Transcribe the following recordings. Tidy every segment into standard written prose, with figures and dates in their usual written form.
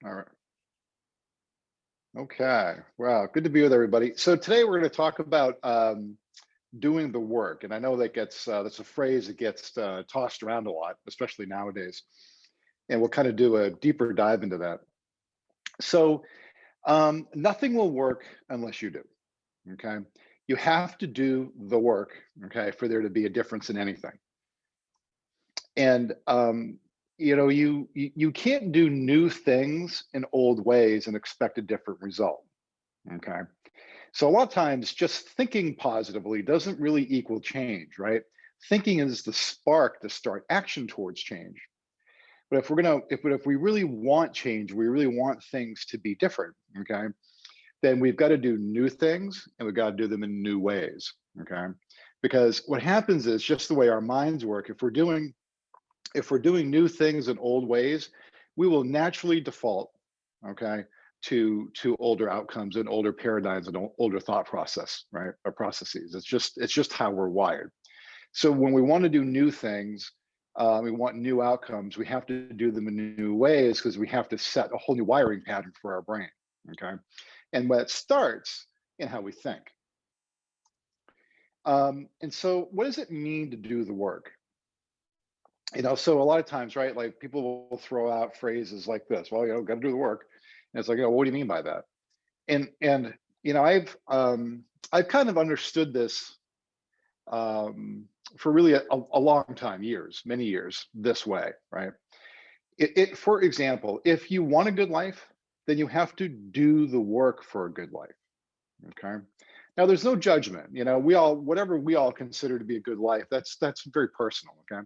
All right. Okay. Wow. Good to be with everybody. So today we're going to talk about doing the work, and I know that gets that's a phrase that gets tossed around a lot, especially nowadays. And we'll kind of do a deeper dive into that. So nothing will work unless you do. Okay. You have to do the work. Okay, for there to be a difference in anything. And you can't do new things in old ways and expect a different result. Okay. So a lot of times just thinking positively doesn't really equal change, right? Thinking is the spark to start action towards change. But if we really want change, we really want things to be different, okay, then we've got to do new things and we've got to do them in new ways, okay? Because what happens is just the way our minds work, if we're doing new things in old ways, we will naturally default, okay, to older outcomes and older paradigms and older thought process, right, or processes. It's just how we're wired. So when we want to do new things, we want new outcomes. We have to do them in new ways because we have to set a whole new wiring pattern for our brain, okay, and that starts in how we think. And so, what does it mean to do the work? So a lot of times, right, like people will throw out phrases like this, well, got to do the work. And it's like, what do you mean by that? And I've kind of understood this for really a long time, years, many years, this way, right? For example, if you want a good life, then you have to do the work for a good life. Okay. Now there's no judgment, we all, whatever we all consider to be a good life, that's very personal. Okay.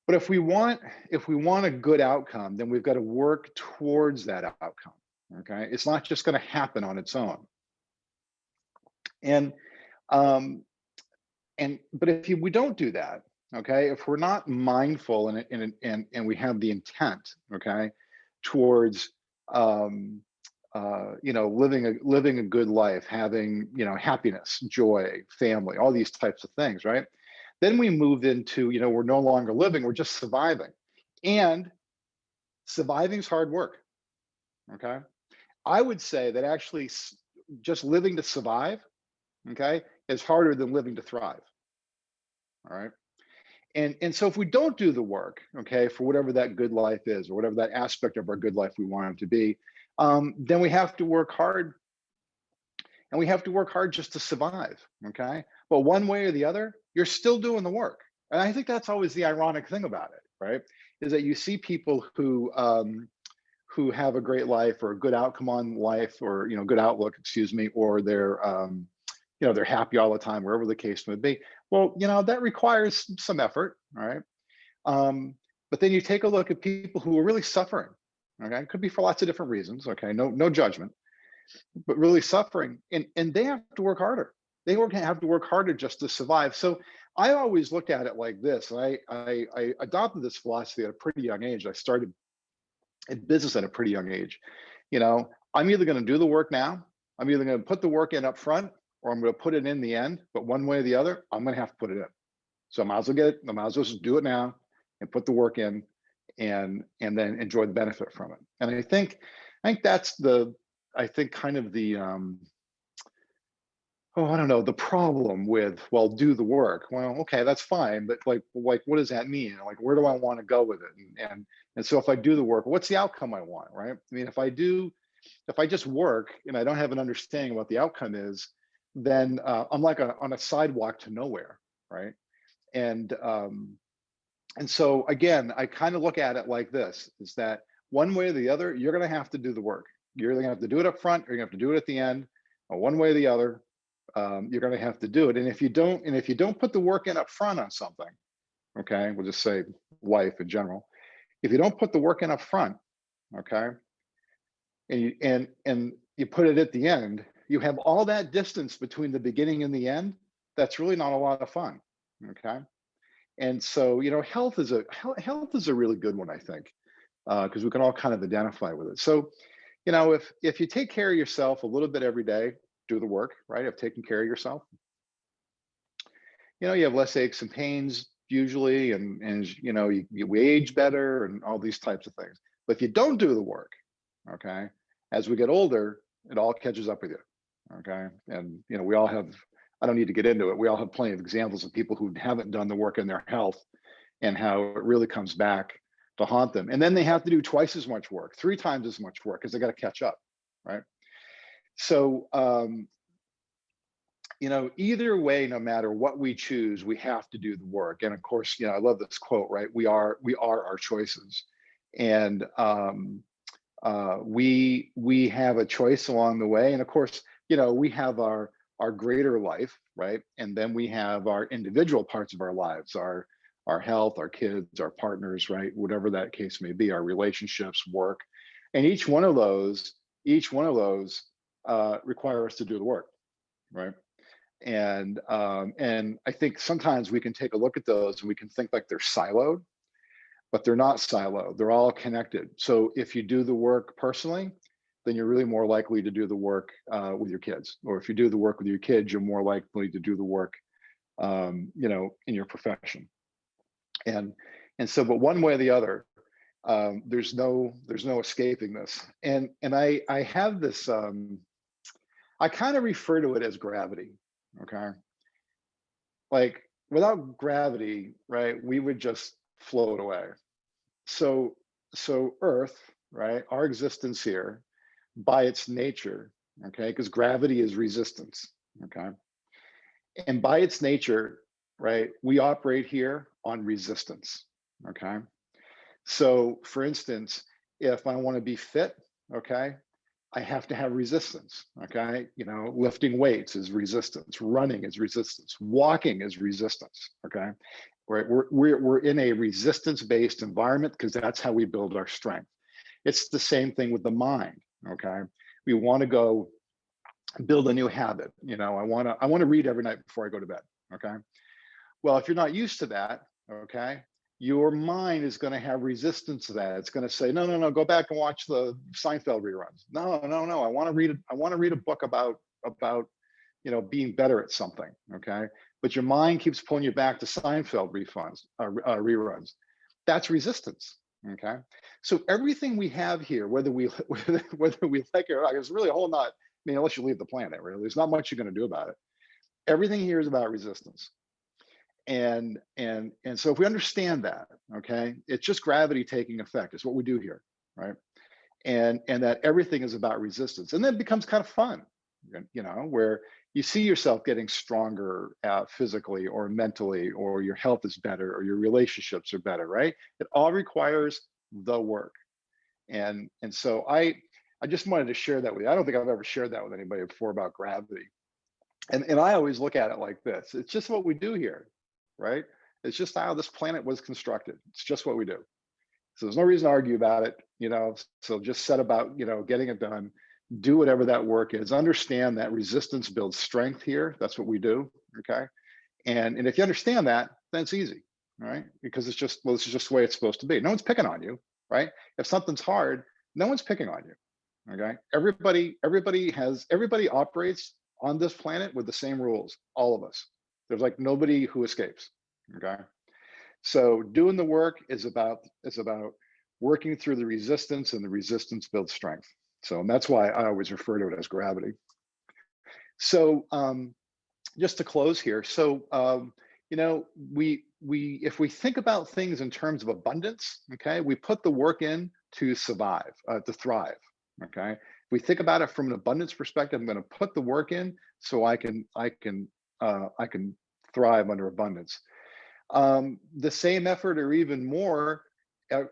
But if we want a good outcome, then we've got to work towards that outcome. Okay. It's not just going to happen on its own. And um, but if we don't do that, okay, if we're not mindful and we have the intent, okay, towards living a good life, having happiness, joy, family, all these types of things, right? Then we move into, we're no longer living, we're just surviving. And surviving is hard work. Okay. I would say that actually just living to survive, okay, is harder than living to thrive. All right. And so if we don't do the work, okay, for whatever that good life is, or whatever that aspect of our good life we want it to be, then we have to work hard, and we have to work hard just to survive. Okay. But one way or the other, you're still doing the work. And I think that's always the ironic thing about it, right? Is that you see people who have a great life or a good outcome on life, or good outlook, excuse me, or they're happy all the time, wherever the case may be. Well, that requires some effort, all right? But then you take a look at people who are really suffering. Okay, it could be for lots of different reasons. Okay, no judgment, but really suffering, and they have to work harder. Have to work harder just to survive. So I always look at it like this. I adopted this philosophy at a pretty young age. I started in business at a pretty young age. I'm either going to do the work now, I'm either going to put the work in up front, or I'm going to put it in the end. But one way or the other, I'm going to have to put it in. So I might as well just do it now and put the work in, and then enjoy the benefit from it. And I think that's I think kind of the I don't know, the problem with, well, do the work. Well, okay, that's fine, but like what does that mean? Like, where do I want to go with it? And so if I do the work, what's the outcome I want, right? I mean, if I just work and I don't have an understanding of what the outcome is, then I'm like on a sidewalk to nowhere, right? And and so again, I kind of look at it like this: is that one way or the other, you're going to have to do the work. You're going to have to do it up front, or you're going to have to do it at the end. Or one way or the other, you're going to have to do it. And if you don't put the work in up front on something, okay, we'll just say life in general. If you don't put the work in up front, okay, and you put it at the end, you have all that distance between the beginning and the end. That's really not a lot of fun. Okay. And so, health is a really good one, I think, because we can all kind of identify with it. So, if you take care of yourself a little bit every day, do the work, right, of taking care of yourself, you have less aches and pains usually, and we age better and all these types of things. But if you don't do the work, okay? As we get older, it all catches up with you, okay? And, we all have, I don't need to get into it. We all have plenty of examples of people who haven't done the work in their health and how it really comes back to haunt them. And then they have to do twice as much work, 3 times as much work because they got to catch up, right? So, either way, no matter what we choose, we have to do the work. And of course, I love this quote, right? We are our choices. And we have a choice along the way. And of course, we have our greater life, right? And then we have our individual parts of our lives, our health, our kids, our partners, right? Whatever that case may be, our relationships, work. And each one of those require us to do the work, right? And I think sometimes we can take a look at those and we can think like they're siloed, but they're not siloed. They're all connected. So if you do the work personally, then you're really more likely to do the work with your kids. Or if you do the work with your kids, you're more likely to do the work, in your profession. And so, but one way or the other, there's no escaping this. And I have this. I kind of refer to it as gravity. Okay, like without gravity, right, we would just float away. So Earth, right, our existence here, by its nature, okay, because gravity is resistance, okay, and by its nature, right, we operate here on resistance, okay. So for instance, if I want to be fit, okay, I have to have resistance, okay. Lifting weights is resistance, running is resistance, walking is resistance, okay. Right, we're in a resistance-based environment because that's how we build our strength. It's the same thing with the mind, okay. We want to go build a new habit. I want to read every night before I go to bed, okay. Well, if you're not used to that, okay, your mind is going to have resistance to that. It's going to say, no, no, no, go back and watch the Seinfeld reruns. No, no, no. I want to read a book about being better at something. Okay, but your mind keeps pulling you back to Seinfeld reruns. That's resistance. Okay, so everything we have here, whether we whether we like it or not, is really a whole lot. I mean, unless you leave the planet, really, there's not much you're going to do about it. Everything here is about resistance. And so if we understand that, okay, it's just gravity taking effect. It's what we do here, right? And that everything is about resistance, and then it becomes kind of fun, where you see yourself getting stronger physically or mentally, or your health is better, or your relationships are better, right? It all requires the work. And so I just wanted to share that with you. I don't think I've ever shared that with anybody before about gravity. And I always look at it like this. It's just what we do here, right? It's just how this planet was constructed. It's just what we do. So there's no reason to argue about it. So just set about, getting it done, do whatever that work is. Understand that resistance builds strength here. That's what we do. Okay. And if you understand that, then it's easy, right? Because it's just, well, this is just the way it's supposed to be. No one's picking on you, right? If something's hard, no one's picking on you. Okay. Everybody operates on this planet with the same rules, all of us. There's like nobody who escapes. Okay. So doing the work is about working through the resistance, and the resistance builds strength. So, and that's why I always refer to it as gravity. So just to close here, so we if we think about things in terms of abundance, okay, we put the work in to survive, to thrive. Okay. If we think about it from an abundance perspective, I'm going to put the work in so I can thrive under abundance. The same effort or even more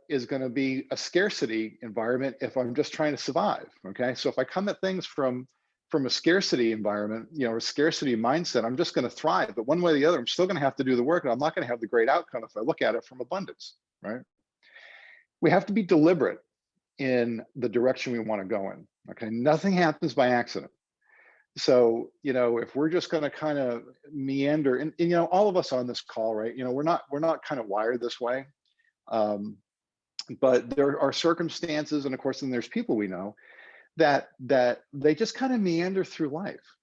is going to be a scarcity environment if I'm just trying to survive. Okay, so if I come at things from a scarcity environment, a scarcity mindset, I'm just going to thrive. But one way or the other, I'm still going to have to do the work, and I'm not going to have the great outcome if I look at it from abundance. Right? We have to be deliberate in the direction we want to go in. Okay, nothing happens by accident. So if we're just going to kind of meander, and all of us on this call, right, we're not kind of wired this way, but there are circumstances, and of course then there's people we know that they just kind of meander through life,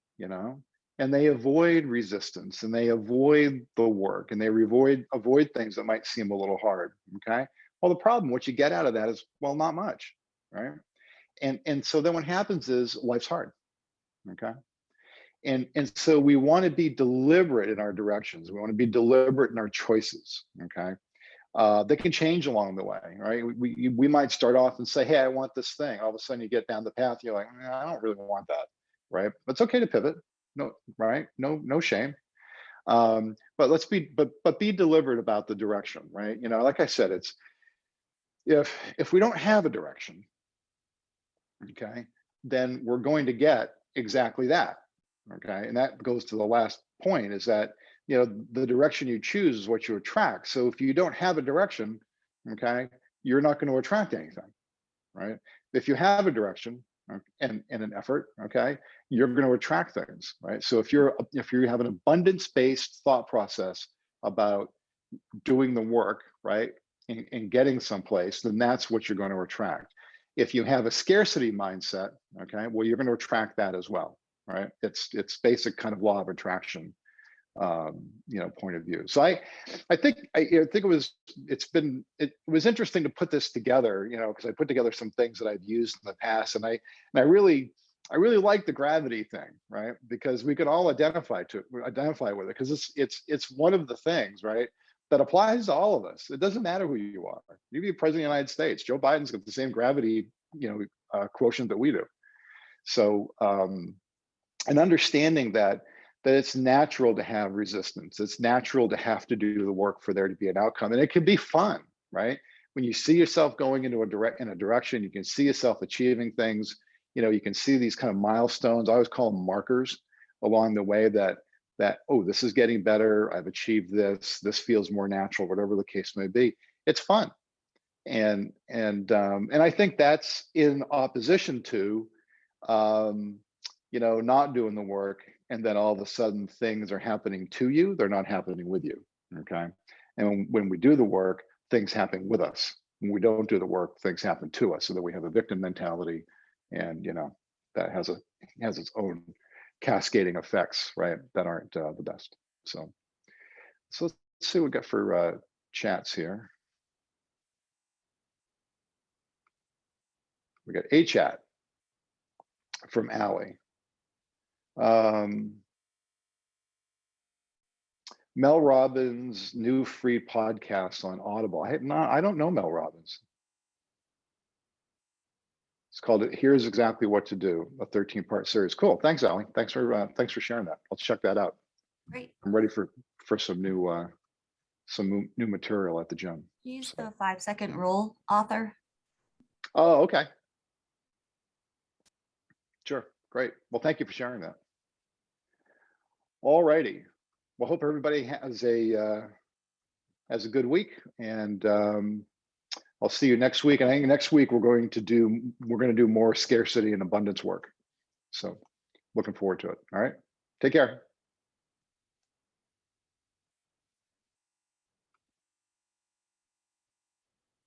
and they avoid resistance, and they avoid the work, and they avoid things that might seem a little hard. Okay, well, the problem, what you get out of that is, well, not much, right? And so then what happens is life's hard. Okay. And so we want to be deliberate in our directions. We want to be deliberate in our choices. Okay. They can change along the way, right? We might start off and say, hey, I want this thing. All of a sudden you get down the path, you're like, "Nah, I don't really want that," right? But it's okay to pivot. No, right? No shame. But but be deliberate about the direction, right? Like I said, it's if we don't have a direction, okay, then we're going to get exactly that. Okay. And that goes to the last point, is that, the direction you choose is what you attract. So if you don't have a direction, okay, you're not going to attract anything, right? If you have a direction and an effort, okay, you're going to attract things, right? So if you have an abundance-based thought process about doing the work, right, and getting someplace, then that's what you're going to attract. If you have a scarcity mindset, okay, well, you're going to attract that as well, right? It's basic kind of law of attraction, point of view. So I think it was interesting to put this together, because I put together some things that I've used in the past, and I really like the gravity thing, right? Because we can all identify with it, because it's one of the things, right, that applies to all of us. It doesn't matter who you are. You be president of the United States. Joe Biden's got the same gravity, quotient that we do. So, and understanding that it's natural to have resistance. It's natural to have to do the work for there to be an outcome, and it can be fun, right? When you see yourself going in a direction, you can see yourself achieving things. You can see these kind of milestones. I always call them markers along the way that oh, this is getting better. I've achieved this. This feels more natural. Whatever the case may be, it's fun. And I think that's in opposition to not doing the work, and then all of a sudden things are happening to you. They're not happening with you. Okay. And when we do the work, things happen with us. When we don't do the work, things happen to us. So that we have a victim mentality, and that has its own cascading effects, right, that aren't the best. So let's see what we got for chats here. We got a chat from Allie. Mel Robbins' new free podcast on Audible. I don't know Mel Robbins. It's called "Here's Exactly What to Do," a 13-part series. Cool. Thanks, Allie. Thanks for sharing that. I'll check that out. Great. I'm ready for some new material at the gym. He's the 5-second rule author. Oh, okay. Sure. Great. Well, thank you for sharing that. All righty. Well, hope everybody has a good week, and I'll see you next week. And I think next week we're going to do more scarcity and abundance work. So looking forward to it. All right. Take care.